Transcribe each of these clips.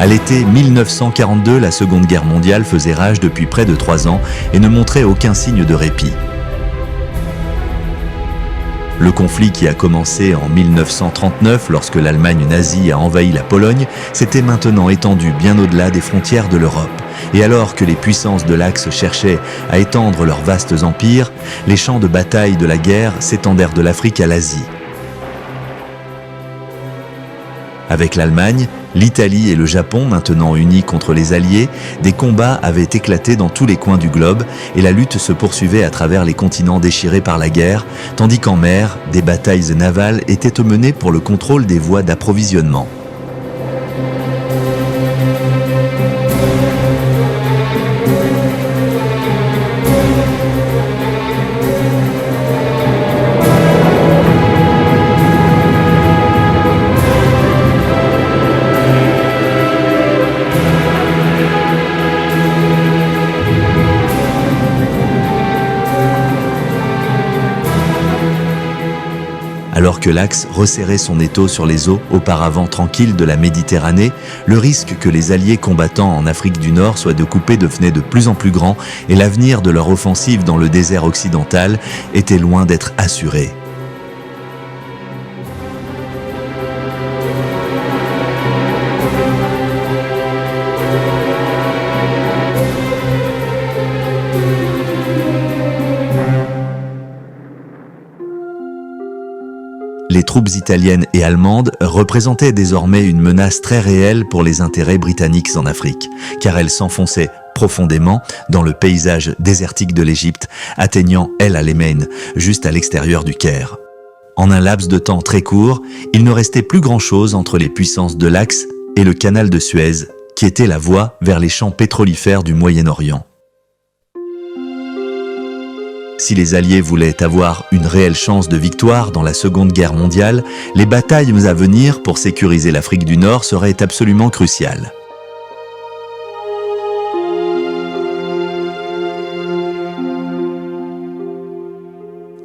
l'été 1942, la Seconde Guerre mondiale faisait rage depuis près de 3 ans et ne montrait aucun signe de répit. Le conflit qui a commencé en 1939 lorsque l'Allemagne nazie a envahi la Pologne s'était maintenant étendu bien au-delà des frontières de l'Europe. Et alors que les puissances de l'Axe cherchaient à étendre leurs vastes empires, les champs de bataille de la guerre s'étendèrent de l'Afrique à l'Asie. Avec l'Allemagne, l'Italie et le Japon maintenant unis contre les Alliés, des combats avaient éclaté dans tous les coins du globe et la lutte se poursuivait à travers les continents déchirés par la guerre, tandis qu'en mer, des batailles navales étaient menées pour le contrôle des voies d'approvisionnement. Alors que l'Axe resserrait son étau sur les eaux auparavant tranquilles de la Méditerranée, le risque que les Alliés combattant en Afrique du Nord soient découpés devenait de plus en plus grand et l'avenir de leur offensive dans le désert occidental était loin d'être assuré. Les troupes italiennes et allemandes représentaient désormais une menace très réelle pour les intérêts britanniques en Afrique, car elles s'enfonçaient profondément dans le paysage désertique de l'Égypte, atteignant El Alamein, juste à l'extérieur du Caire. En un laps de temps très court, il ne restait plus grand-chose entre les puissances de l'Axe et le canal de Suez, qui était la voie vers les champs pétrolifères du Moyen-Orient. Si les Alliés voulaient avoir une réelle chance de victoire dans la Seconde Guerre mondiale, les batailles à venir pour sécuriser l'Afrique du Nord seraient absolument cruciales.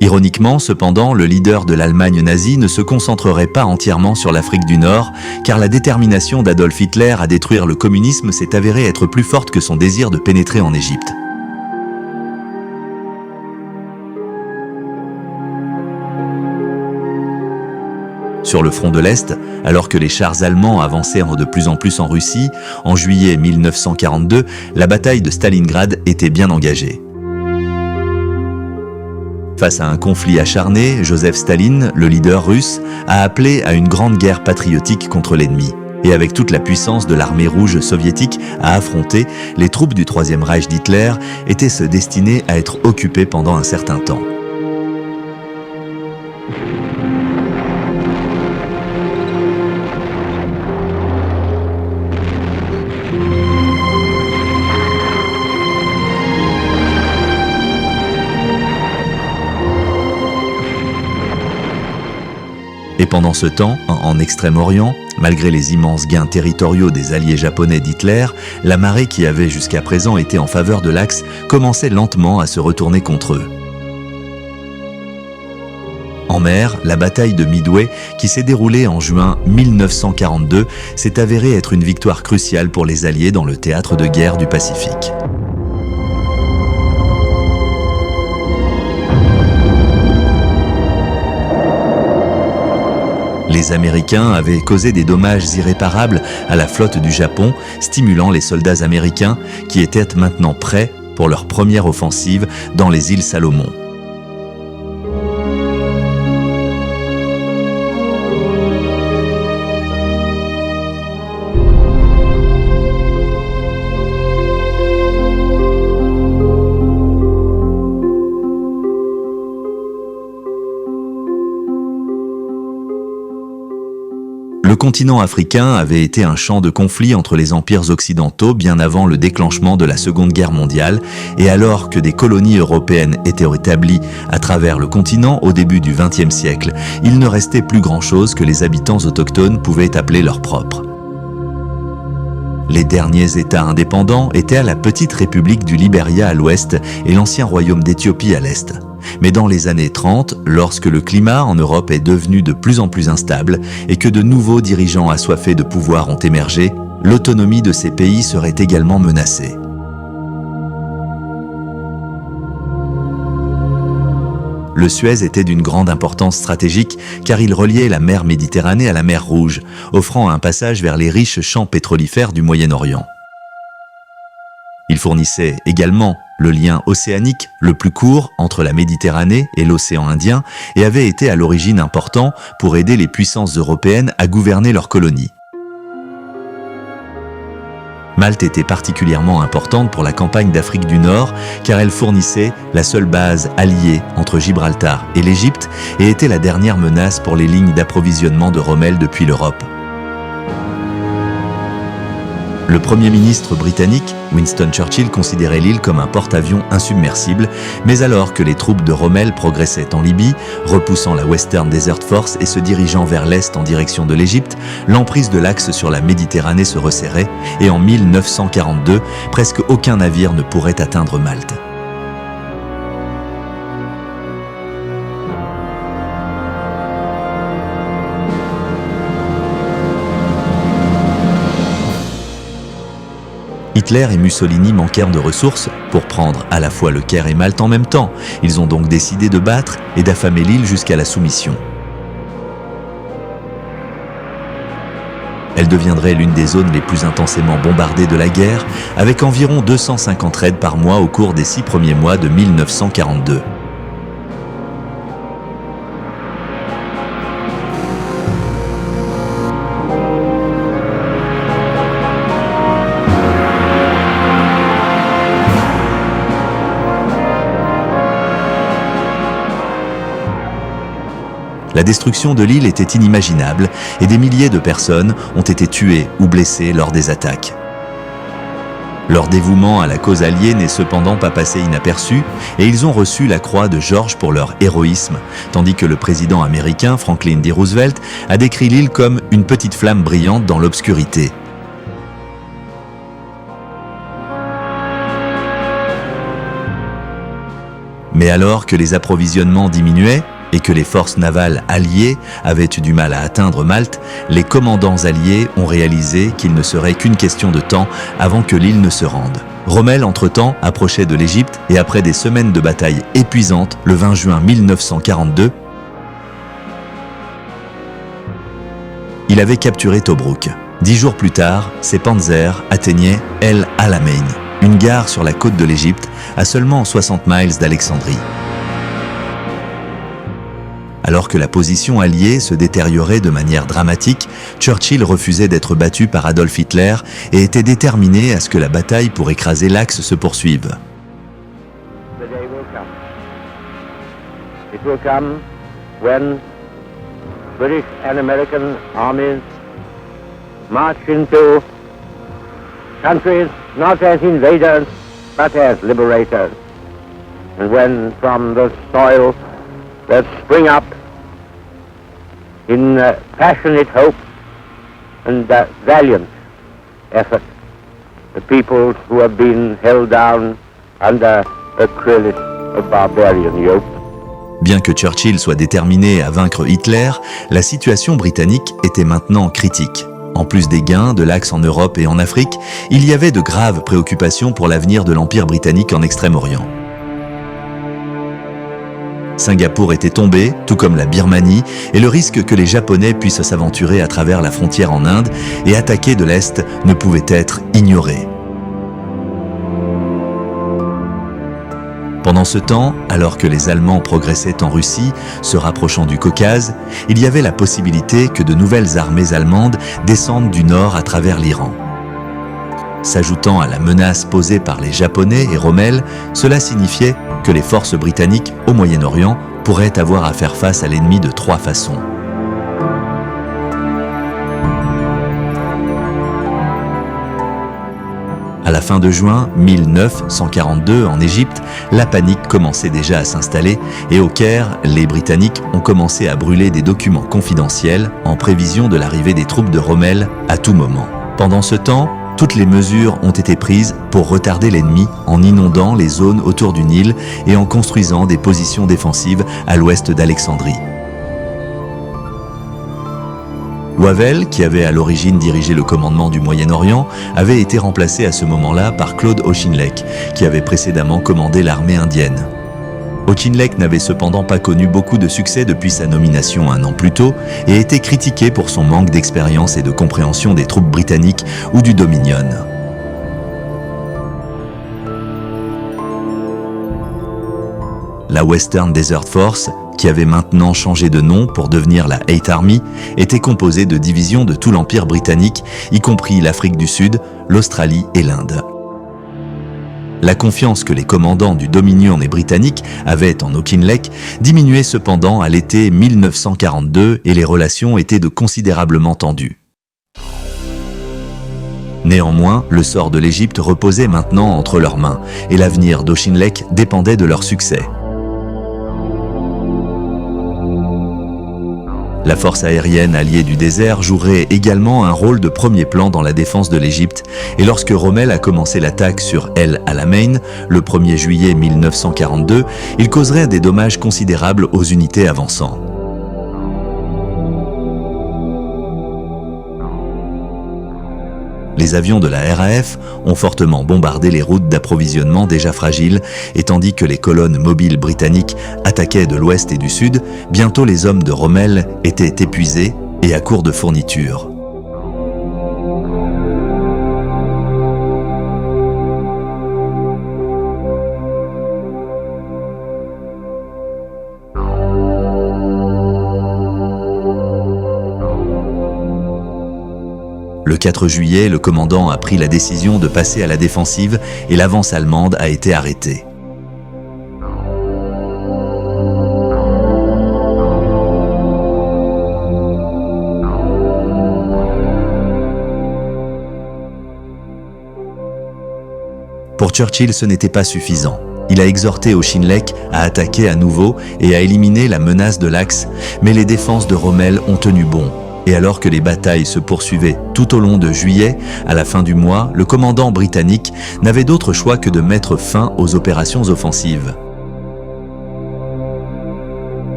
Ironiquement, cependant, le leader de l'Allemagne nazie ne se concentrerait pas entièrement sur l'Afrique du Nord, car la détermination d'Adolf Hitler à détruire le communisme s'est avérée être plus forte que son désir de pénétrer en Égypte. Sur le front de l'Est, alors que les chars allemands avançaient de plus en plus en Russie, en juillet 1942, la bataille de Stalingrad était bien engagée. Face à un conflit acharné, Joseph Staline, le leader russe, a appelé à une grande guerre patriotique contre l'ennemi. Et avec toute la puissance de l'armée rouge soviétique à affronter, les troupes du Troisième Reich d'Hitler étaient destinées à être occupées pendant un certain temps. Et pendant ce temps, en Extrême-Orient, malgré les immenses gains territoriaux des alliés japonais d'Hitler, la marée qui avait jusqu'à présent été en faveur de l'Axe commençait lentement à se retourner contre eux. En mer, la bataille de Midway, qui s'est déroulée en juin 1942, s'est avérée être une victoire cruciale pour les Alliés dans le théâtre de guerre du Pacifique. Les Américains avaient causé des dommages irréparables à la flotte du Japon, stimulant les soldats américains qui étaient maintenant prêts pour leur première offensive dans les îles Salomon. Le continent africain avait été un champ de conflit entre les empires occidentaux bien avant le déclenchement de la Seconde Guerre mondiale, et alors que des colonies européennes étaient établies à travers le continent au début du XXe siècle, il ne restait plus grand-chose que les habitants autochtones pouvaient appeler leurs propres. Les derniers États indépendants étaient la petite République du Libéria à l'ouest et l'ancien royaume d'Éthiopie à l'est. Mais dans les années 30, lorsque le climat en Europe est devenu de plus en plus instable et que de nouveaux dirigeants assoiffés de pouvoir ont émergé, l'autonomie de ces pays serait également menacée. Le Suez était d'une grande importance stratégique car il reliait la mer Méditerranée à la mer Rouge, offrant un passage vers les riches champs pétrolifères du Moyen-Orient. Il fournissait également le lien océanique le plus court entre la Méditerranée et l'océan Indien et avait été à l'origine important pour aider les puissances européennes à gouverner leurs colonies. Malte était particulièrement importante pour la campagne d'Afrique du Nord car elle fournissait la seule base alliée entre Gibraltar et l'Égypte et était la dernière menace pour les lignes d'approvisionnement de Rommel depuis l'Europe. Le Premier ministre britannique, Winston Churchill, considérait l'île comme un porte-avions insubmersible, mais alors que les troupes de Rommel progressaient en Libye, repoussant la Western Desert Force et se dirigeant vers l'est en direction de l'Égypte, l'emprise de l'axe sur la Méditerranée se resserrait et en 1942, presque aucun navire ne pourrait atteindre Malte. Hitler et Mussolini manquèrent de ressources pour prendre à la fois le Caire et Malte en même temps. Ils ont donc décidé de battre et d'affamer l'île jusqu'à la soumission. Elle deviendrait l'une des zones les plus intensément bombardées de la guerre, avec environ 250 raids par mois au cours des 6 premiers mois de 1942. La destruction de l'île était inimaginable et des milliers de personnes ont été tuées ou blessées lors des attaques. Leur dévouement à la cause alliée n'est cependant pas passé inaperçu et ils ont reçu la croix de George pour leur héroïsme, tandis que le président américain Franklin D. Roosevelt a décrit l'île comme une petite flamme brillante dans l'obscurité. Mais alors que les approvisionnements diminuaient, et que les forces navales alliées avaient eu du mal à atteindre Malte, les commandants alliés ont réalisé qu'il ne serait qu'une question de temps avant que l'île ne se rende. Rommel, entre-temps, approchait de l'Égypte et après des semaines de bataille épuisantes, le 20 juin 1942, il avait capturé Tobrouk. 10 jours plus tard, ses panzers atteignaient El Alamein, une gare sur la côte de l'Égypte, à seulement 60 miles d'Alexandrie. Alors que la position alliée se détériorait de manière dramatique, Churchill refusait d'être battu par Adolf Hitler et était déterminé à ce que la bataille pour écraser l'Axe se poursuive. The day will come. It will come when British and American armies march into countries not as invaders but as liberators, and when from the soil that spring up in passionate hope and valiant effort the peoples who have been held down under a cruelest of barbarian yoke. Bien que Churchill soit déterminé à vaincre Hitler, la situation britannique était maintenant critique. En plus des gains de l'Axe en Europe et en Afrique, il y avait de graves préoccupations pour l'avenir de l'Empire britannique en Extrême-Orient. Singapour était tombé, tout comme la Birmanie, et le risque que les Japonais puissent s'aventurer à travers la frontière en Inde et attaquer de l'Est ne pouvait être ignoré. Pendant ce temps, alors que les Allemands progressaient en Russie, se rapprochant du Caucase, il y avait la possibilité que de nouvelles armées allemandes descendent du nord à travers l'Iran. S'ajoutant à la menace posée par les Japonais et Rommel, cela signifiait que les forces britanniques au Moyen-Orient pourraient avoir à faire face à l'ennemi de 3 façons. À la fin de juin 1942, en Égypte, la panique commençait déjà à s'installer et au Caire, les Britanniques ont commencé à brûler des documents confidentiels en prévision de l'arrivée des troupes de Rommel à tout moment. Pendant ce temps, toutes les mesures ont été prises pour retarder l'ennemi en inondant les zones autour du Nil et en construisant des positions défensives à l'ouest d'Alexandrie. Wavell, qui avait à l'origine dirigé le commandement du Moyen-Orient, avait été remplacé à ce moment-là par Claude Auchinleck, qui avait précédemment commandé l'armée indienne. Auchinleck n'avait cependant pas connu beaucoup de succès depuis sa nomination un an plus tôt et était critiqué pour son manque d'expérience et de compréhension des troupes britanniques ou du Dominion. La Western Desert Force, qui avait maintenant changé de nom pour devenir la 8th Army, était composée de divisions de tout l'Empire britannique, y compris l'Afrique du Sud, l'Australie et l'Inde. La confiance que les commandants du Dominion et britanniques avaient en Auchinleck diminuait cependant à l'été 1942 et les relations étaient de considérablement tendues. Néanmoins, le sort de l'Égypte reposait maintenant entre leurs mains et l'avenir d'Auchinleck dépendait de leur succès. La force aérienne alliée du désert jouerait également un rôle de premier plan dans la défense de l'Égypte et lorsque Rommel a commencé l'attaque sur El Alamein le 1er juillet 1942, il causerait des dommages considérables aux unités avançant. Les avions de la RAF ont fortement bombardé les routes d'approvisionnement déjà fragiles et tandis que les colonnes mobiles britanniques attaquaient de l'ouest et du sud, bientôt les hommes de Rommel étaient épuisés et à court de fournitures. Le 4 juillet, le commandant a pris la décision de passer à la défensive et l'avance allemande a été arrêtée. Pour Churchill, ce n'était pas suffisant. Il a exhorté Auchinleck à attaquer à nouveau et à éliminer la menace de l'Axe, mais les défenses de Rommel ont tenu bon. Et alors que les batailles se poursuivaient tout au long de juillet, à la fin du mois, le commandant britannique n'avait d'autre choix que de mettre fin aux opérations offensives.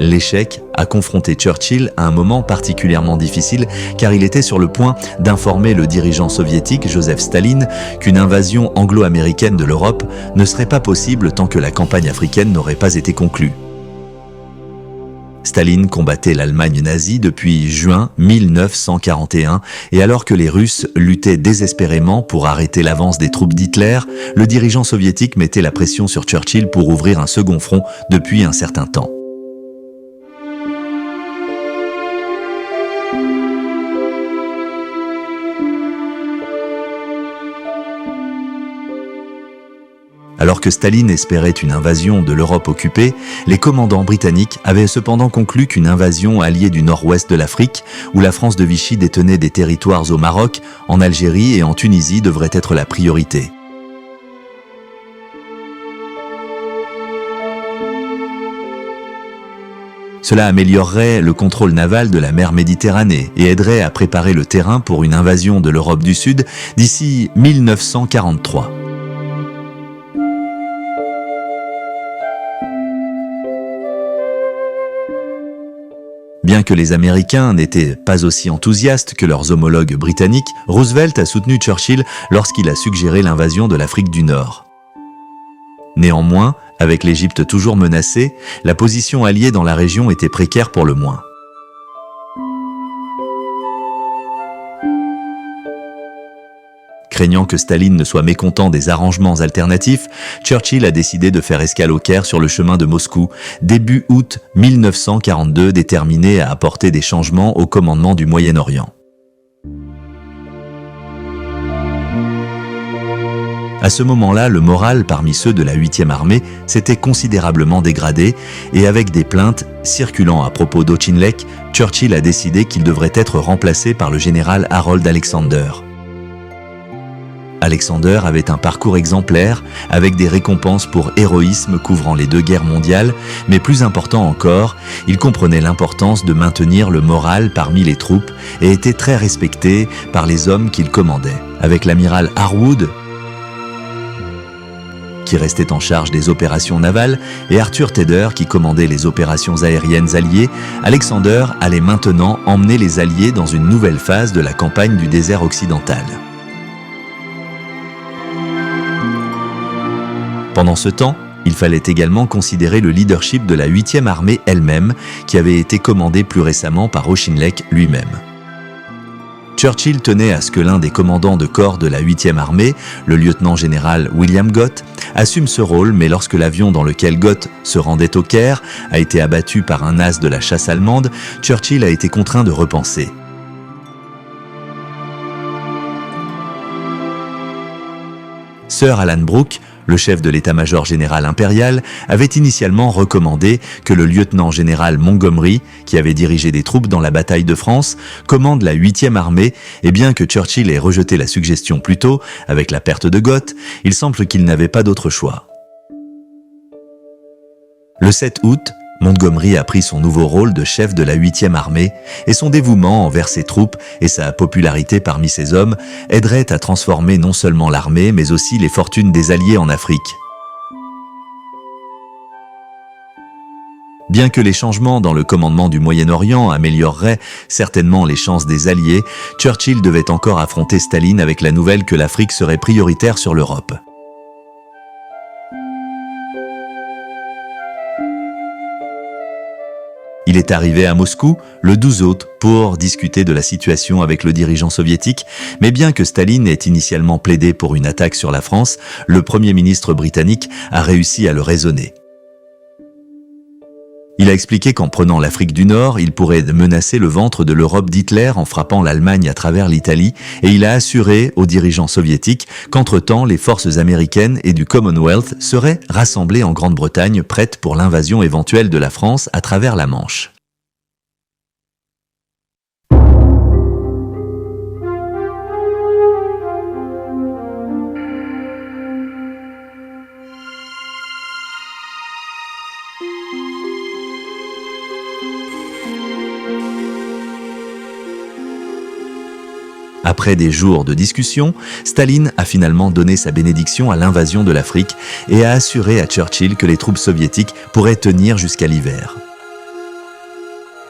L'échec a confronté Churchill à un moment particulièrement difficile car il était sur le point d'informer le dirigeant soviétique Joseph Staline qu'une invasion anglo-américaine de l'Europe ne serait pas possible tant que la campagne africaine n'aurait pas été conclue. Staline combattait l'Allemagne nazie depuis juin 1941 et alors que les Russes luttaient désespérément pour arrêter l'avance des troupes d'Hitler, le dirigeant soviétique mettait la pression sur Churchill pour ouvrir un second front depuis un certain temps. Alors que Staline espérait une invasion de l'Europe occupée, les commandants britanniques avaient cependant conclu qu'une invasion alliée du nord-ouest de l'Afrique, où la France de Vichy détenait des territoires au Maroc, en Algérie et en Tunisie devrait être la priorité. Cela améliorerait le contrôle naval de la mer Méditerranée et aiderait à préparer le terrain pour une invasion de l'Europe du Sud d'ici 1943. Bien que les Américains n'étaient pas aussi enthousiastes que leurs homologues britanniques, Roosevelt a soutenu Churchill lorsqu'il a suggéré l'invasion de l'Afrique du Nord. Néanmoins, avec l'Égypte toujours menacée, la position alliée dans la région était précaire pour le moins. Craignant que Staline ne soit mécontent des arrangements alternatifs, Churchill a décidé de faire escale au Caire sur le chemin de Moscou, début août 1942, déterminé à apporter des changements au commandement du Moyen-Orient. À ce moment-là, le moral parmi ceux de la 8e armée s'était considérablement dégradé et avec des plaintes circulant à propos d'Auchinleck, Churchill a décidé qu'il devrait être remplacé par le général Harold Alexander. Alexander avait un parcours exemplaire, avec des récompenses pour héroïsme couvrant les 2 guerres mondiales, mais plus important encore, il comprenait l'importance de maintenir le moral parmi les troupes et était très respecté par les hommes qu'il commandait. Avec l'amiral Harwood, qui qui restait en charge des opérations navales, et Arthur Tedder qui commandait les opérations aériennes alliées, Alexander allait maintenant emmener les Alliés dans une nouvelle phase de la campagne du désert occidental. Pendant ce temps, il fallait également considérer le leadership de la 8e armée elle-même, qui avait été commandée plus récemment par Auchinleck lui-même. Churchill tenait à ce que l'un des commandants de corps de la 8e armée, le lieutenant-général William Gott, assume ce rôle, mais lorsque l'avion dans lequel Gott se rendait au Caire a été abattu par un as de la chasse allemande, Churchill a été contraint de repenser. Sir Alan Brooke, le chef de l'état-major général impérial, avait initialement recommandé que le lieutenant-général Montgomery, qui avait dirigé des troupes dans la bataille de France, commande la 8e armée, et bien que Churchill ait rejeté la suggestion plus tôt, avec la perte de Gott, il semble qu'il n'avait pas d'autre choix. Le 7 août, Montgomery a pris son nouveau rôle de chef de la 8e armée et son dévouement envers ses troupes et sa popularité parmi ses hommes aideraient à transformer non seulement l'armée mais aussi les fortunes des Alliés en Afrique. Bien que les changements dans le commandement du Moyen-Orient amélioreraient certainement les chances des Alliés, Churchill devait encore affronter Staline avec la nouvelle que l'Afrique serait prioritaire sur l'Europe. Il est arrivé à Moscou le 12 août pour discuter de la situation avec le dirigeant soviétique, mais bien que Staline ait initialement plaidé pour une attaque sur la France, le Premier ministre britannique a réussi à le raisonner. Il a expliqué qu'en prenant l'Afrique du Nord, il pourrait menacer le ventre de l'Europe d'Hitler en frappant l'Allemagne à travers l'Italie, et il a assuré aux dirigeants soviétiques qu'entre-temps, les forces américaines et du Commonwealth seraient rassemblées en Grande-Bretagne prêtes pour l'invasion éventuelle de la France à travers la Manche. Après des jours de discussion, Staline a finalement donné sa bénédiction à l'invasion de l'Afrique et a assuré à Churchill que les troupes soviétiques pourraient tenir jusqu'à l'hiver.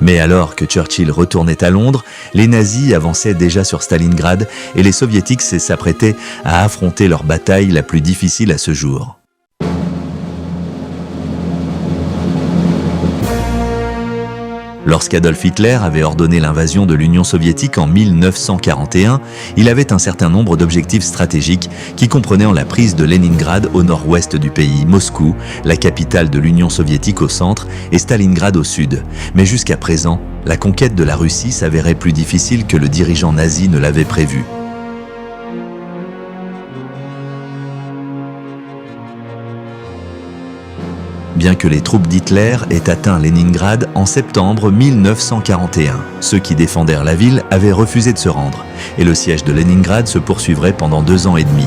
Mais alors que Churchill retournait à Londres, les nazis avançaient déjà sur Stalingrad et les soviétiques s'apprêtaient à affronter leur bataille la plus difficile à ce jour. Lorsqu'Adolf Hitler avait ordonné l'invasion de l'Union soviétique en 1941, il avait un certain nombre d'objectifs stratégiques qui comprenaient la prise de Leningrad au nord-ouest du pays, Moscou, la capitale de l'Union soviétique au centre, et Stalingrad au sud. Mais jusqu'à présent, la conquête de la Russie s'avérait plus difficile que le dirigeant nazi ne l'avait prévu. Bien que les troupes d'Hitler aient atteint Leningrad en septembre 1941, ceux qui défendèrent la ville avaient refusé de se rendre, et le siège de Leningrad se poursuivrait pendant 2 ans et demi.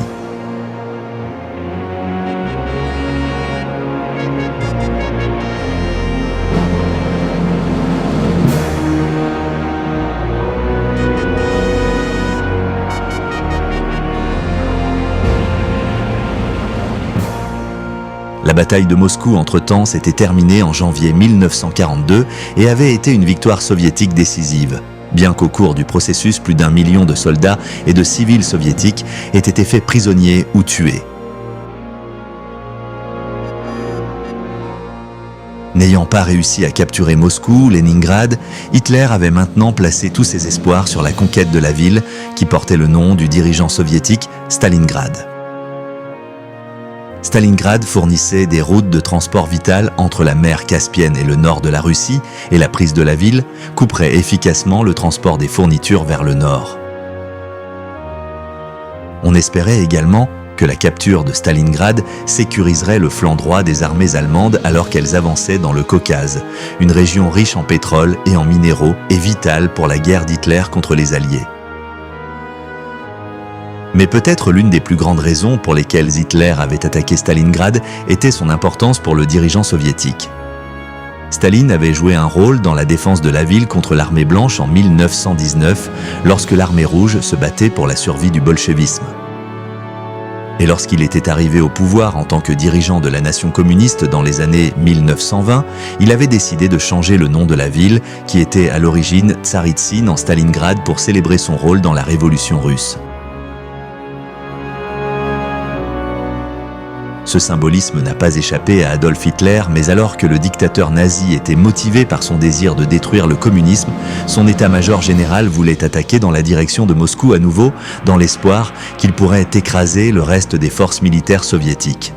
La bataille de Moscou, entre-temps, s'était terminée en janvier 1942 et avait été une victoire soviétique décisive, bien qu'au cours du processus, plus d'1 million de soldats et de civils soviétiques aient été faits prisonniers ou tués. N'ayant pas réussi à capturer Moscou, Leningrad, Hitler avait maintenant placé tous ses espoirs sur la conquête de la ville, qui portait le nom du dirigeant soviétique Stalingrad. Stalingrad fournissait des routes de transport vitales entre la mer Caspienne et le nord de la Russie, et la prise de la ville couperait efficacement le transport des fournitures vers le nord. On espérait également que la capture de Stalingrad sécuriserait le flanc droit des armées allemandes alors qu'elles avançaient dans le Caucase, une région riche en pétrole et en minéraux et vitale pour la guerre d'Hitler contre les Alliés. Mais peut-être l'une des plus grandes raisons pour lesquelles Hitler avait attaqué Stalingrad était son importance pour le dirigeant soviétique. Staline avait joué un rôle dans la défense de la ville contre l'armée blanche en 1919, lorsque l'armée rouge se battait pour la survie du bolchevisme. Et lorsqu'il était arrivé au pouvoir en tant que dirigeant de la nation communiste dans les années 1920, il avait décidé de changer le nom de la ville, qui était à l'origine Tsaritsyn en Stalingrad pour célébrer son rôle dans la révolution russe. Ce symbolisme n'a pas échappé à Adolf Hitler, mais alors que le dictateur nazi était motivé par son désir de détruire le communisme, son état-major général voulait attaquer dans la direction de Moscou à nouveau, dans l'espoir qu'il pourrait écraser le reste des forces militaires soviétiques.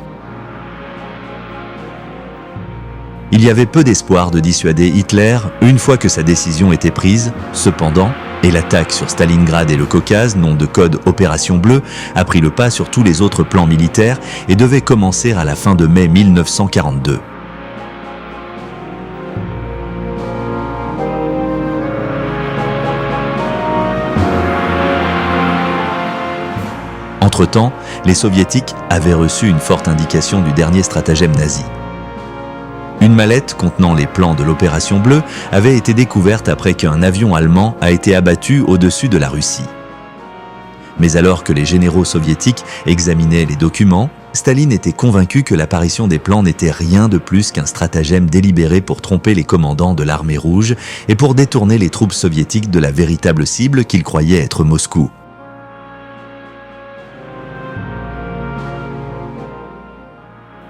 Il y avait peu d'espoir de dissuader Hitler une fois que sa décision était prise. Cependant, et l'attaque sur Stalingrad et le Caucase, nom de code Opération Bleue, a pris le pas sur tous les autres plans militaires et devait commencer à la fin de mai 1942. Entre-temps, les Soviétiques avaient reçu une forte indication du dernier stratagème nazi. Une mallette contenant les plans de l'Opération Bleue avait été découverte après qu'un avion allemand a été abattu au-dessus de la Russie. Mais alors que les généraux soviétiques examinaient les documents, Staline était convaincu que l'apparition des plans n'était rien de plus qu'un stratagème délibéré pour tromper les commandants de l'armée rouge et pour détourner les troupes soviétiques de la véritable cible qu'il croyait être Moscou.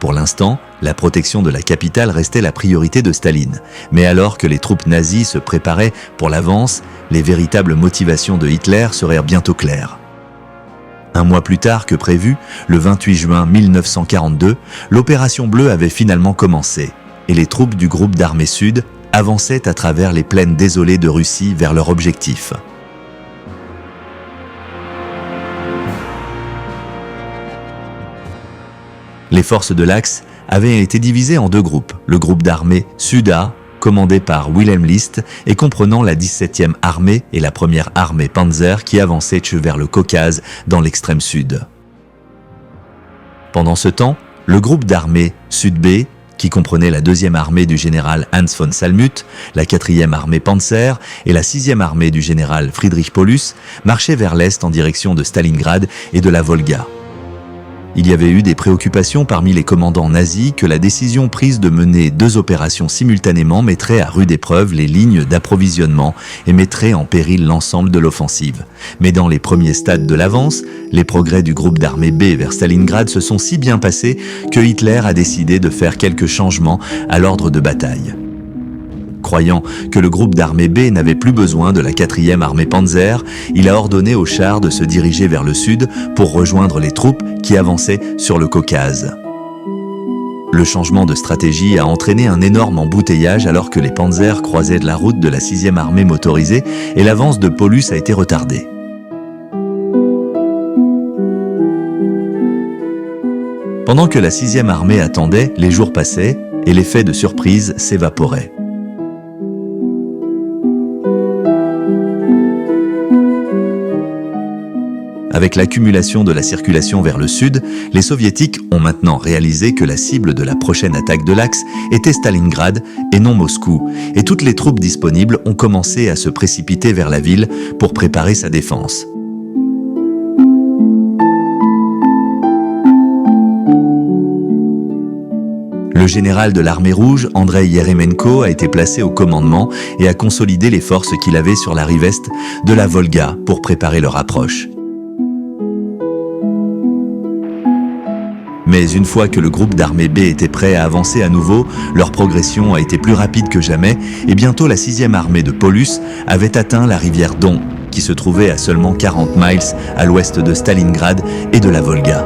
Pour l'instant, la protection de la capitale restait la priorité de Staline. Mais alors que les troupes nazies se préparaient pour l'avance, les véritables motivations de Hitler seraient bientôt claires. Un mois plus tard que prévu, le 28 juin 1942, l'Opération Bleue avait finalement commencé et les troupes du groupe d'armées sud avançaient à travers les plaines désolées de Russie vers leur objectif. Les forces de l'Axe avaient été divisées en deux groupes. Le groupe d'armée Sud-A, commandé par Wilhelm List et comprenant la 17e armée et la 1re armée Panzer qui avançaient vers le Caucase dans l'extrême sud. Pendant ce temps, le groupe d'armée Sud-B, qui comprenait la 2e armée du général Hans von Salmuth, la 4e armée Panzer et la 6e armée du général Friedrich Paulus, marchait vers l'est en direction de Stalingrad et de la Volga. Il y avait eu des préoccupations parmi les commandants nazis que la décision prise de mener deux opérations simultanément mettrait à rude épreuve les lignes d'approvisionnement et mettrait en péril l'ensemble de l'offensive. Mais dans les premiers stades de l'avance, les progrès du groupe d'armée B vers Stalingrad se sont si bien passés que Hitler a décidé de faire quelques changements à l'ordre de bataille. Croyant que le groupe d'armée B n'avait plus besoin de la 4e armée Panzer, il a ordonné aux chars de se diriger vers le sud pour rejoindre les troupes qui avançaient sur le Caucase. Le changement de stratégie a entraîné un énorme embouteillage alors que les Panzers croisaient la route de la 6e armée motorisée et l'avance de Paulus a été retardée. Pendant que la 6e armée attendait, les jours passaient et l'effet de surprise s'évaporait. Avec l'accumulation de la circulation vers le sud, les soviétiques ont maintenant réalisé que la cible de la prochaine attaque de l'Axe était Stalingrad et non Moscou, et toutes les troupes disponibles ont commencé à se précipiter vers la ville pour préparer sa défense. Le général de l'armée rouge, Andrei Yeremenko, a été placé au commandement et a consolidé les forces qu'il avait sur la rive est de la Volga pour préparer leur approche. Mais une fois que le groupe d'armée B était prêt à avancer à nouveau, leur progression a été plus rapide que jamais et bientôt la 6e armée de Paulus avait atteint la rivière Don, qui se trouvait à seulement 40 miles à l'ouest de Stalingrad et de la Volga.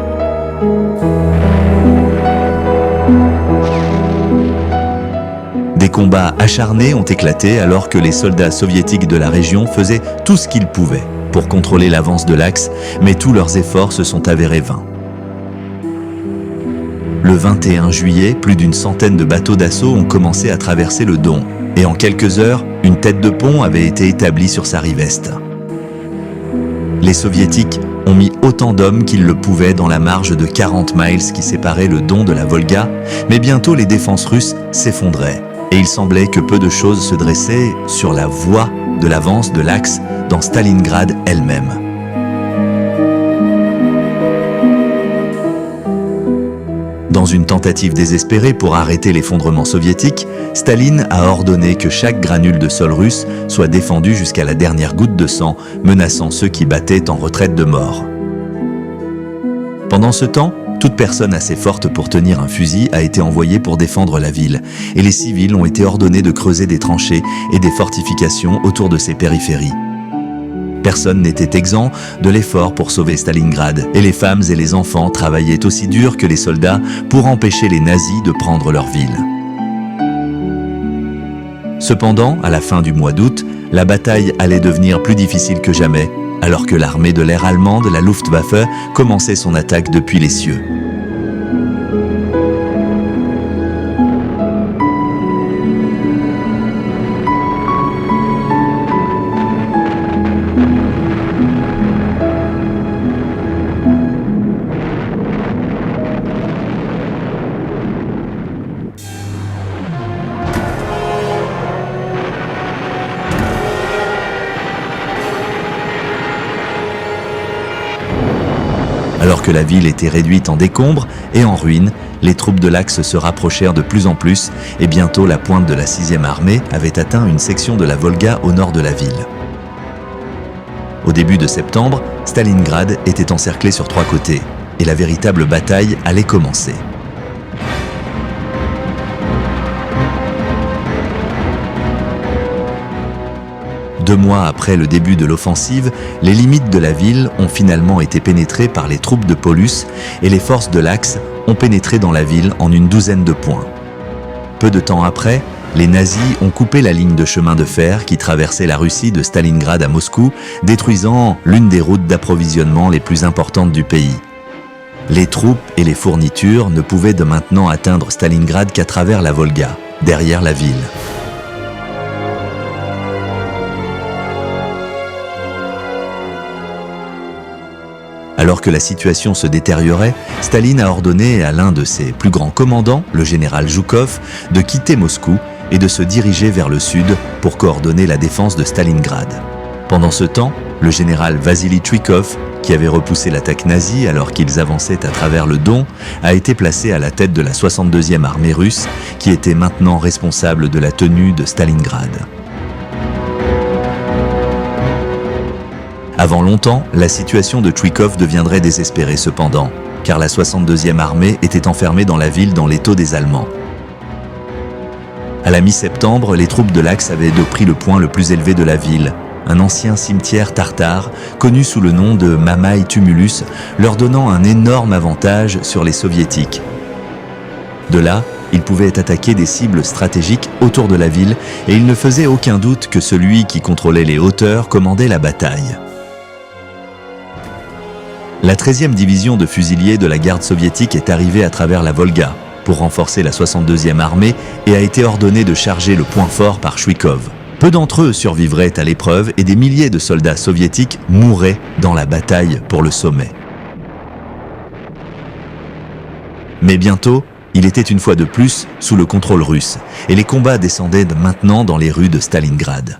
Des combats acharnés ont éclaté alors que les soldats soviétiques de la région faisaient tout ce qu'ils pouvaient pour contrôler l'avance de l'Axe, mais tous leurs efforts se sont avérés vains. Le 21 juillet, plus d'une centaine de bateaux d'assaut ont commencé à traverser le Don, et en quelques heures, une tête de pont avait été établie sur sa rive est. Les soviétiques ont mis autant d'hommes qu'ils le pouvaient dans la marge de 40 miles qui séparait le Don de la Volga, mais bientôt les défenses russes s'effondraient, et il semblait que peu de choses se dressaient sur la voie de l'avance de l'Axe dans Stalingrad elle-même. Dans une tentative désespérée pour arrêter l'effondrement soviétique, Staline a ordonné que chaque granule de sol russe soit défendu jusqu'à la dernière goutte de sang, menaçant ceux qui battaient en retraite de mort. Pendant ce temps, toute personne assez forte pour tenir un fusil a été envoyée pour défendre la ville, et les civils ont été ordonnés de creuser des tranchées et des fortifications autour de ses périphéries. Personne n'était exempt de l'effort pour sauver Stalingrad, et les femmes et les enfants travaillaient aussi dur que les soldats pour empêcher les nazis de prendre leur ville. Cependant, à la fin du mois d'août, la bataille allait devenir plus difficile que jamais, alors que l'armée de l'air allemande, la Luftwaffe, commençait son attaque depuis les cieux. Alors que la ville était réduite en décombres et en ruines, les troupes de l'Axe se rapprochèrent de plus en plus et bientôt la pointe de la 6e armée avait atteint une section de la Volga au nord de la ville. Au début de septembre, Stalingrad était encerclé sur 3 côtés et la véritable bataille allait commencer. Deux mois après le début de l'offensive, les limites de la ville ont finalement été pénétrées par les troupes de Paulus et les forces de l'Axe ont pénétré dans la ville en une douzaine de points. Peu de temps après, les nazis ont coupé la ligne de chemin de fer qui traversait la Russie de Stalingrad à Moscou, détruisant l'une des routes d'approvisionnement les plus importantes du pays. Les troupes et les fournitures ne pouvaient de maintenant atteindre Stalingrad qu'à travers la Volga, derrière la ville. Alors que la situation se détériorait, Staline a ordonné à l'un de ses plus grands commandants, le général Zhukov, de quitter Moscou et de se diriger vers le sud pour coordonner la défense de Stalingrad. Pendant ce temps, le général Vassili Tchouikov, qui avait repoussé l'attaque nazie alors qu'ils avançaient à travers le Don, a été placé à la tête de la 62e armée russe, qui était maintenant responsable de la tenue de Stalingrad. Avant longtemps, la situation de Tchouikov deviendrait désespérée cependant, car la 62e armée était enfermée dans la ville dans l'étau des Allemands. À la mi-septembre, les troupes de l'Axe avaient pris le point le plus élevé de la ville, un ancien cimetière tartare, connu sous le nom de Mamaï Tumulus, leur donnant un énorme avantage sur les soviétiques. De là, ils pouvaient attaquer des cibles stratégiques autour de la ville et il ne faisait aucun doute que celui qui contrôlait les hauteurs commandait la bataille. La 13e division de fusiliers de la garde soviétique est arrivée à travers la Volga pour renforcer la 62e armée et a été ordonnée de charger le point fort par Tchouikov. Peu d'entre eux survivraient à l'épreuve et des milliers de soldats soviétiques mourraient dans la bataille pour le sommet. Mais bientôt, il était une fois de plus sous le contrôle russe et les combats descendaient maintenant dans les rues de Stalingrad.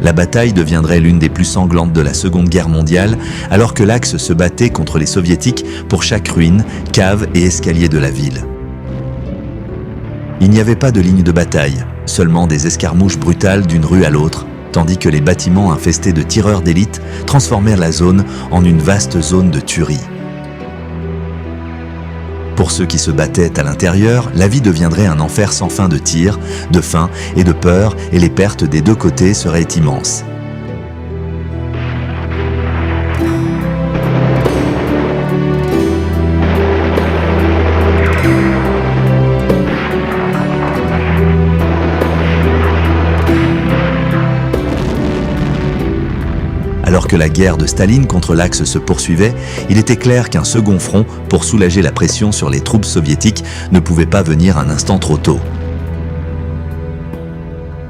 La bataille deviendrait l'une des plus sanglantes de la Seconde Guerre mondiale, alors que l'Axe se battait contre les Soviétiques pour chaque ruine, cave et escalier de la ville. Il n'y avait pas de ligne de bataille, seulement des escarmouches brutales d'une rue à l'autre, tandis que les bâtiments infestés de tireurs d'élite transformèrent la zone en une vaste zone de tuerie. Pour ceux qui se battaient à l'intérieur, la vie deviendrait un enfer sans fin de tirs, de faim et de peur, et les pertes des deux côtés seraient immenses. Alors que la guerre de Staline contre l'Axe se poursuivait, il était clair qu'un second front pour soulager la pression sur les troupes soviétiques ne pouvait pas venir un instant trop tôt.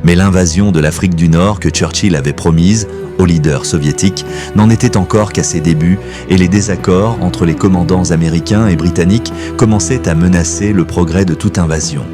Mais l'invasion de l'Afrique du Nord que Churchill avait promise aux leaders soviétiques n'en était encore qu'à ses débuts et les désaccords entre les commandants américains et britanniques commençaient à menacer le progrès de toute invasion.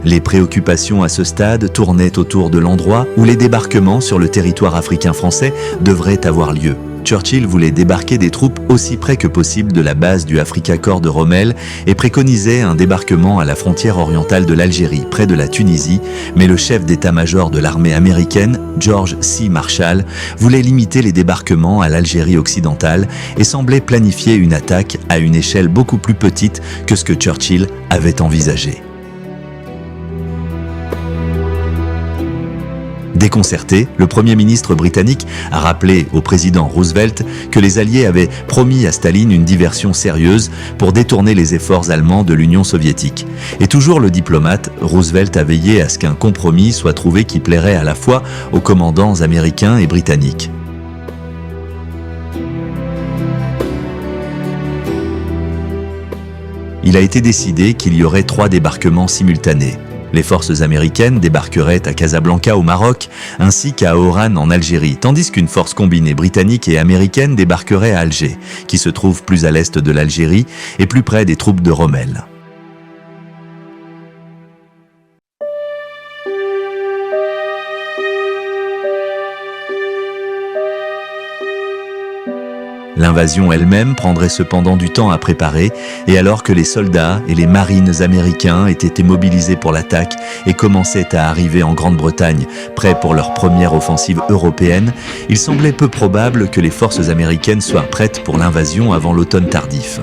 Les préoccupations à ce stade tournaient autour de l'endroit où les débarquements sur le territoire africain français devraient avoir lieu. Churchill voulait débarquer des troupes aussi près que possible de la base du Afrika Korps de Rommel et préconisait un débarquement à la frontière orientale de l'Algérie, près de la Tunisie, mais le chef d'état-major de l'armée américaine, George C. Marshall, voulait limiter les débarquements à l'Algérie occidentale et semblait planifier une attaque à une échelle beaucoup plus petite que ce que Churchill avait envisagé. Déconcerté, le Premier ministre britannique a rappelé au président Roosevelt que les Alliés avaient promis à Staline une diversion sérieuse pour détourner les efforts allemands de l'Union soviétique. Et toujours le diplomate, Roosevelt a veillé à ce qu'un compromis soit trouvé qui plairait à la fois aux commandants américains et britanniques. Il a été décidé qu'il y aurait 3 débarquements simultanés. Les forces américaines débarqueraient à Casablanca au Maroc, ainsi qu'à Oran en Algérie, tandis qu'une force combinée britannique et américaine débarquerait à Alger, qui se trouve plus à l'est de l'Algérie et plus près des troupes de Rommel. L'invasion elle-même prendrait cependant du temps à préparer, et alors que les soldats et les marines américains étaient mobilisés pour l'attaque et commençaient à arriver en Grande-Bretagne, prêts pour leur première offensive européenne, il semblait peu probable que les forces américaines soient prêtes pour l'invasion avant l'automne tardif.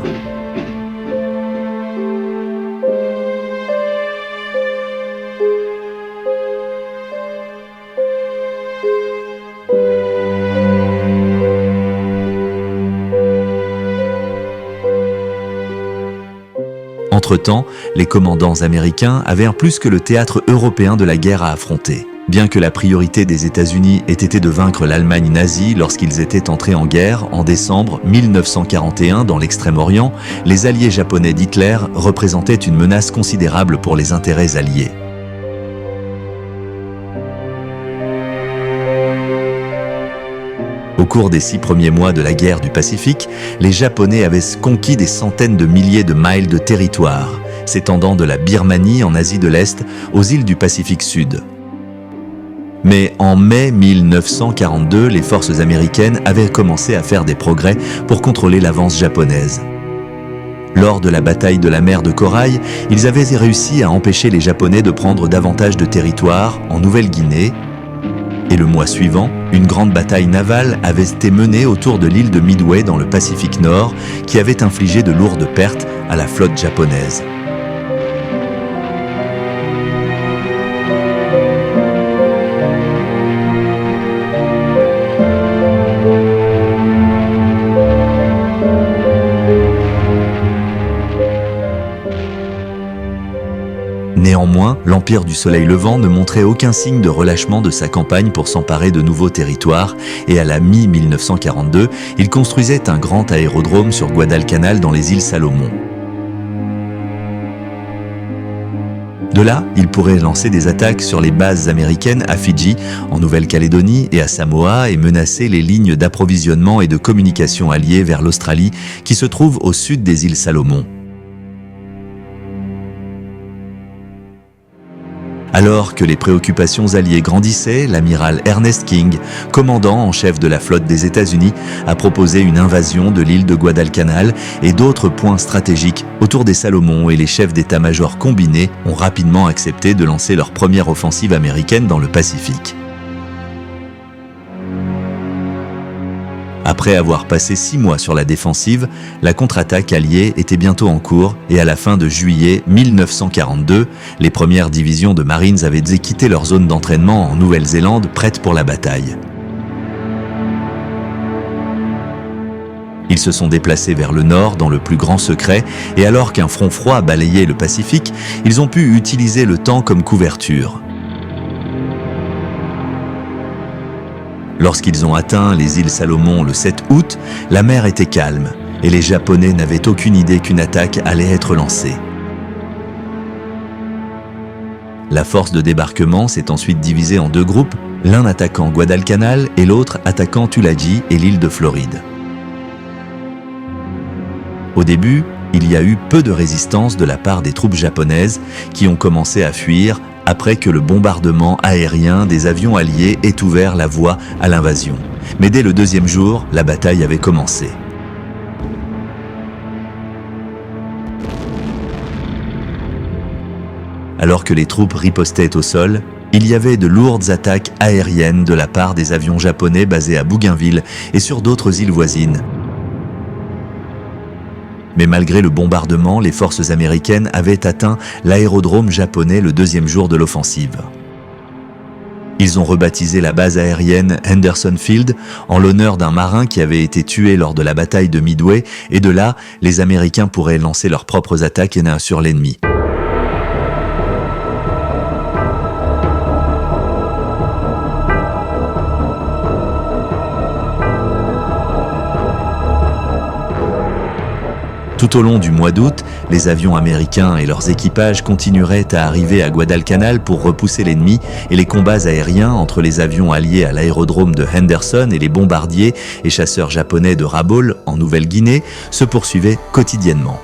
Entre-temps, les commandants américains avaient plus que le théâtre européen de la guerre à affronter. Bien que la priorité des États-Unis ait été de vaincre l'Allemagne nazie lorsqu'ils étaient entrés en guerre en décembre 1941 dans l'Extrême-Orient, les alliés japonais d'Hitler représentaient une menace considérable pour les intérêts alliés. Au cours des 6 premiers mois de la guerre du Pacifique, les Japonais avaient conquis des centaines de milliers de miles de territoire, s'étendant de la Birmanie en Asie de l'Est aux îles du Pacifique Sud. Mais en mai 1942, les forces américaines avaient commencé à faire des progrès pour contrôler l'avance japonaise. Lors de la bataille de la mer de Corail, ils avaient réussi à empêcher les Japonais de prendre davantage de territoire en Nouvelle-Guinée. Et le mois suivant, une grande bataille navale avait été menée autour de l'île de Midway dans le Pacifique Nord, qui avait infligé de lourdes pertes à la flotte japonaise. Néanmoins, l'Empire du Soleil Levant ne montrait aucun signe de relâchement de sa campagne pour s'emparer de nouveaux territoires et à la mi-1942, il construisait un grand aérodrome sur Guadalcanal dans les îles Salomon. De là, il pourrait lancer des attaques sur les bases américaines à Fidji, en Nouvelle-Calédonie et à Samoa et menacer les lignes d'approvisionnement et de communication alliées vers l'Australie qui se trouvent au sud des îles Salomon. Alors que les préoccupations alliées grandissaient, l'amiral Ernest King, commandant en chef de la flotte des États-Unis, a proposé une invasion de l'île de Guadalcanal et d'autres points stratégiques autour des Salomon, et les chefs d'état-major combinés ont rapidement accepté de lancer leur première offensive américaine dans le Pacifique. Après avoir passé 6 mois sur la défensive, la contre-attaque alliée était bientôt en cours et à la fin de juillet 1942, les premières divisions de Marines avaient quitté leur zone d'entraînement en Nouvelle-Zélande prêtes pour la bataille. Ils se sont déplacés vers le nord dans le plus grand secret et alors qu'un front froid balayait le Pacifique, ils ont pu utiliser le temps comme couverture. Lorsqu'ils ont atteint les îles Salomon le 7 août, la mer était calme et les Japonais n'avaient aucune idée qu'une attaque allait être lancée. La force de débarquement s'est ensuite divisée en 2 groupes, l'un attaquant Guadalcanal et l'autre attaquant Tulagi et l'île de Floride. Au début, il y a eu peu de résistance de la part des troupes japonaises qui ont commencé à fuir après que le bombardement aérien des avions alliés ait ouvert la voie à l'invasion. Mais dès le deuxième jour, la bataille avait commencé. Alors que les troupes ripostaient au sol, il y avait de lourdes attaques aériennes de la part des avions japonais basés à Bougainville et sur d'autres îles voisines. Mais malgré le bombardement, les forces américaines avaient atteint l'aérodrome japonais le deuxième jour de l'offensive. Ils ont rebaptisé la base aérienne Henderson Field en l'honneur d'un marin qui avait été tué lors de la bataille de Midway, et de là, les Américains pourraient lancer leurs propres attaques sur l'ennemi. Tout au long du mois d'août, les avions américains et leurs équipages continueraient à arriver à Guadalcanal pour repousser l'ennemi, et les combats aériens entre les avions alliés à l'aérodrome de Henderson et les bombardiers et chasseurs japonais de Rabaul en Nouvelle-Guinée se poursuivaient quotidiennement.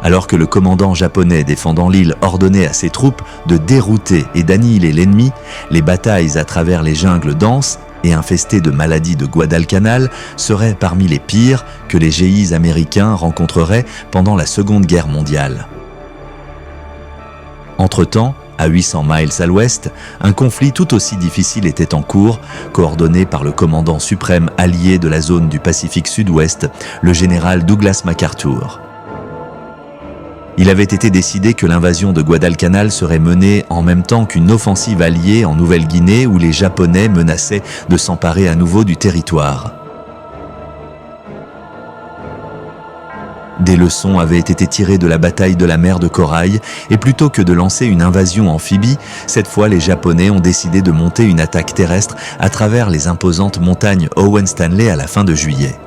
Alors que le commandant japonais défendant l'île ordonnait à ses troupes de dérouter et d'annihiler l'ennemi, les batailles à travers les jungles denses et infestées de maladies de Guadalcanal seraient parmi les pires que les GIs américains rencontreraient pendant la Seconde Guerre mondiale. Entre-temps, à 800 miles à l'ouest, un conflit tout aussi difficile était en cours, coordonné par le commandant suprême allié de la zone du Pacifique Sud-Ouest, le général Douglas MacArthur. Il avait été décidé que l'invasion de Guadalcanal serait menée en même temps qu'une offensive alliée en Nouvelle-Guinée où les Japonais menaçaient de s'emparer à nouveau du territoire. Des leçons avaient été tirées de la bataille de la mer de Corail, et plutôt que de lancer une invasion amphibie, cette fois les Japonais ont décidé de monter une attaque terrestre à travers les imposantes montagnes Owen Stanley à la fin de juillet.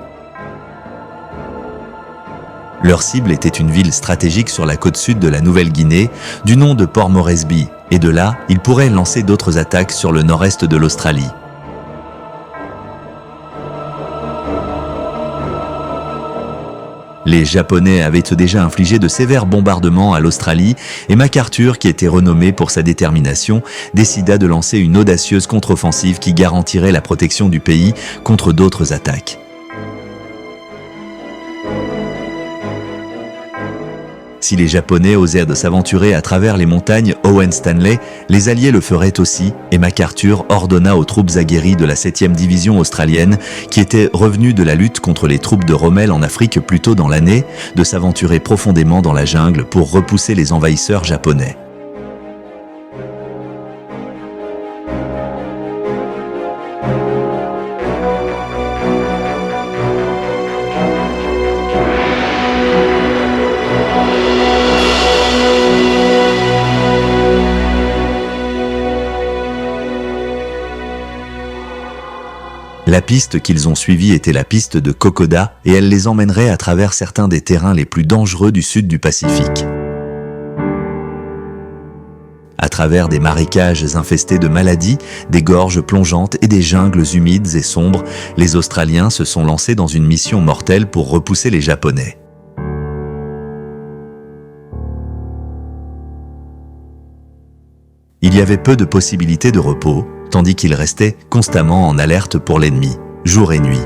Leur cible était une ville stratégique sur la côte sud de la Nouvelle-Guinée, du nom de Port Moresby, et de là, ils pourraient lancer d'autres attaques sur le nord-est de l'Australie. Les Japonais avaient déjà infligé de sévères bombardements à l'Australie, et MacArthur, qui était renommé pour sa détermination, décida de lancer une audacieuse contre-offensive qui garantirait la protection du pays contre d'autres attaques. Si les Japonais osèrent de s'aventurer à travers les montagnes Owen Stanley, les Alliés le feraient aussi, et MacArthur ordonna aux troupes aguerries de la 7e division australienne, qui étaient revenues de la lutte contre les troupes de Rommel en Afrique plus tôt dans l'année, de s'aventurer profondément dans la jungle pour repousser les envahisseurs japonais. La piste qu'ils ont suivie était la piste de Kokoda, et elle les emmènerait à travers certains des terrains les plus dangereux du sud du Pacifique. À travers des marécages infestés de maladies, des gorges plongeantes et des jungles humides et sombres, les Australiens se sont lancés dans une mission mortelle pour repousser les Japonais. Il y avait peu de possibilités de repos, tandis qu'ils restaient constamment en alerte pour l'ennemi, jour et nuit.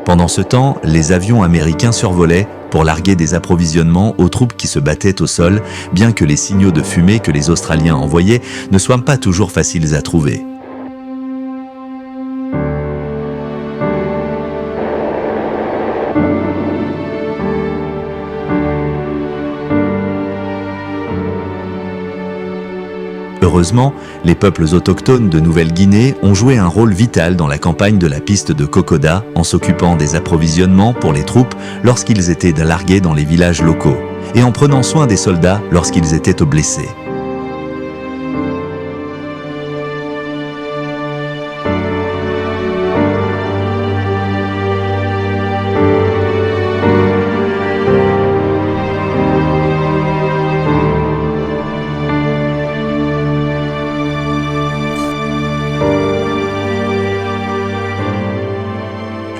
Pendant ce temps, les avions américains survolaient pour larguer des approvisionnements aux troupes qui se battaient au sol, bien que les signaux de fumée que les Australiens envoyaient ne soient pas toujours faciles à trouver. Heureusement, les peuples autochtones de Nouvelle-Guinée ont joué un rôle vital dans la campagne de la piste de Kokoda en s'occupant des approvisionnements pour les troupes lorsqu'ils étaient largués dans les villages locaux et en prenant soin des soldats lorsqu'ils étaient blessés.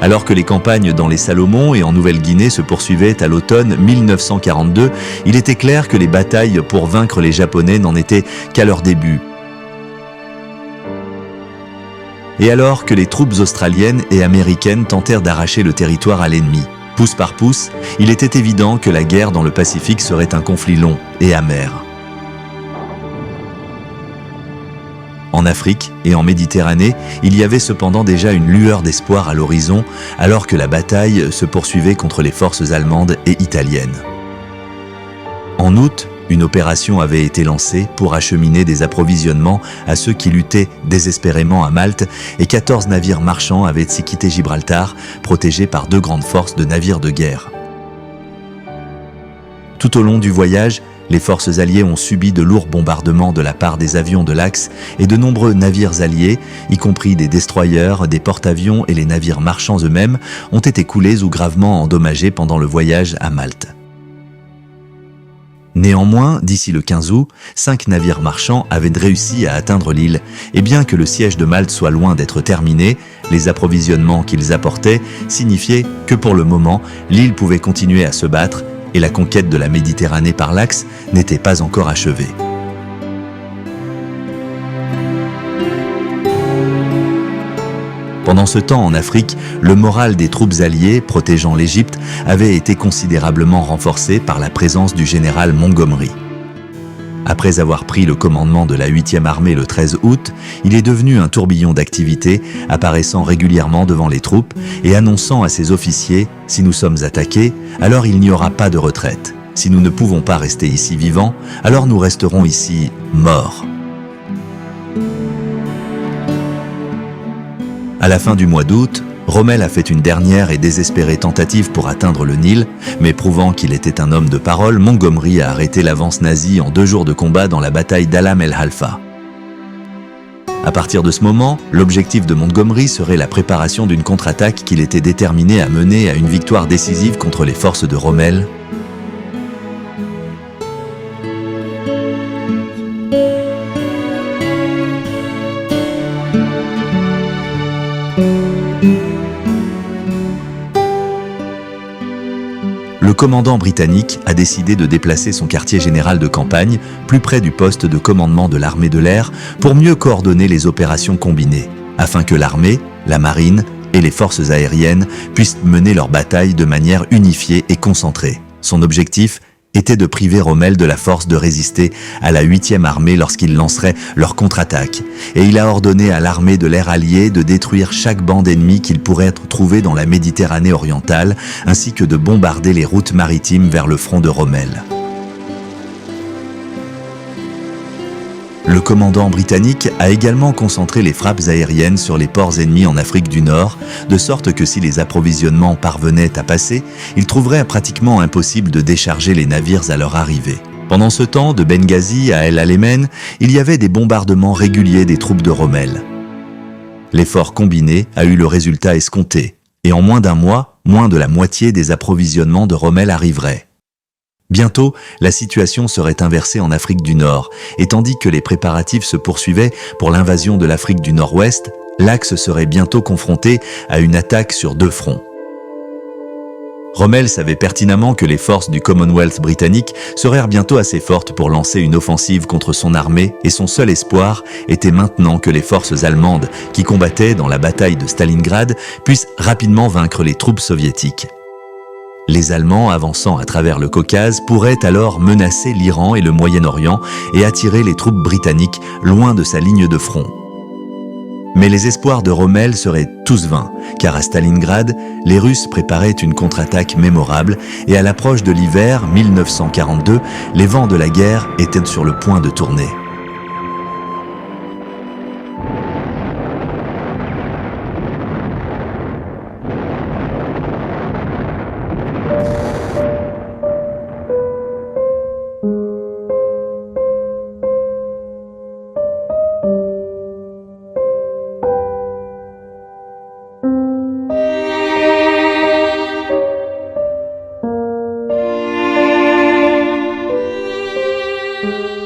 Alors que les campagnes dans les Salomon et en Nouvelle-Guinée se poursuivaient à l'automne 1942, il était clair que les batailles pour vaincre les Japonais n'en étaient qu'à leur début. Et alors que les troupes australiennes et américaines tentèrent d'arracher le territoire à l'ennemi, pouce par pouce, il était évident que la guerre dans le Pacifique serait un conflit long et amer. En Afrique et en Méditerranée, il y avait cependant déjà une lueur d'espoir à l'horizon, alors que la bataille se poursuivait contre les forces allemandes et italiennes. En août, une opération avait été lancée pour acheminer des approvisionnements à ceux qui luttaient désespérément à Malte, et 14 navires marchands avaient quitté Gibraltar, protégés par 2 grandes forces de navires de guerre. Tout au long du voyage, les forces alliées ont subi de lourds bombardements de la part des avions de l'Axe et de nombreux navires alliés, y compris des destroyers, des porte-avions et les navires marchands eux-mêmes, ont été coulés ou gravement endommagés pendant le voyage à Malte. Néanmoins, d'ici le 15 août, 5 navires marchands avaient réussi à atteindre l'île, et bien que le siège de Malte soit loin d'être terminé, les approvisionnements qu'ils apportaient signifiaient que pour le moment, l'île pouvait continuer à se battre et la conquête de la Méditerranée par l'Axe n'était pas encore achevée. Pendant ce temps, en Afrique, le moral des troupes alliées protégeant l'Égypte avait été considérablement renforcé par la présence du général Montgomery. Après avoir pris le commandement de la 8e armée le 13 août, il est devenu un tourbillon d'activité, apparaissant régulièrement devant les troupes et annonçant à ses officiers « Si nous sommes attaqués, alors il n'y aura pas de retraite. Si nous ne pouvons pas rester ici vivants, alors nous resterons ici morts. » À la fin du mois d'août, Rommel a fait une dernière et désespérée tentative pour atteindre le Nil, mais prouvant qu'il était un homme de parole, Montgomery a arrêté l'avance nazie en 2 jours de combat dans la bataille d'Alam el-Halfa. À partir de ce moment, l'objectif de Montgomery serait la préparation d'une contre-attaque qu'il était déterminé à mener à une victoire décisive contre les forces de Rommel. Le commandant britannique a décidé de déplacer son quartier général de campagne plus près du poste de commandement de l'armée de l'air pour mieux coordonner les opérations combinées, afin que l'armée, la marine et les forces aériennes puissent mener leur bataille de manière unifiée et concentrée. Son objectif était de priver Rommel de la force de résister à la 8e armée lorsqu'ils lanceraient leur contre-attaque, et il a ordonné à l'armée de l'air alliée de détruire chaque bande ennemie qu'il pourrait trouver dans la Méditerranée orientale, ainsi que de bombarder les routes maritimes vers le front de Rommel. Le commandant britannique a également concentré les frappes aériennes sur les ports ennemis en Afrique du Nord, de sorte que si les approvisionnements parvenaient à passer, il trouverait pratiquement impossible de décharger les navires à leur arrivée. Pendant ce temps, de Benghazi à El Alamein, il y avait des bombardements réguliers des troupes de Rommel. L'effort combiné a eu le résultat escompté, et en moins d'un mois, moins de la moitié des approvisionnements de Rommel arriveraient. Bientôt, la situation serait inversée en Afrique du Nord, et tandis que les préparatifs se poursuivaient pour l'invasion de l'Afrique du Nord-Ouest, l'Axe serait bientôt confronté à une attaque sur 2 fronts. Rommel savait pertinemment que les forces du Commonwealth britannique seraient bientôt assez fortes pour lancer une offensive contre son armée, et son seul espoir était maintenant que les forces allemandes, qui combattaient dans la bataille de Stalingrad, puissent rapidement vaincre les troupes soviétiques. Les Allemands, avançant à travers le Caucase, pourraient alors menacer l'Iran et le Moyen-Orient et attirer les troupes britanniques loin de sa ligne de front. Mais les espoirs de Rommel seraient tous vains, car à Stalingrad, les Russes préparaient une contre-attaque mémorable et à l'approche de l'hiver 1942, les vents de la guerre étaient sur le point de tourner. Thank you.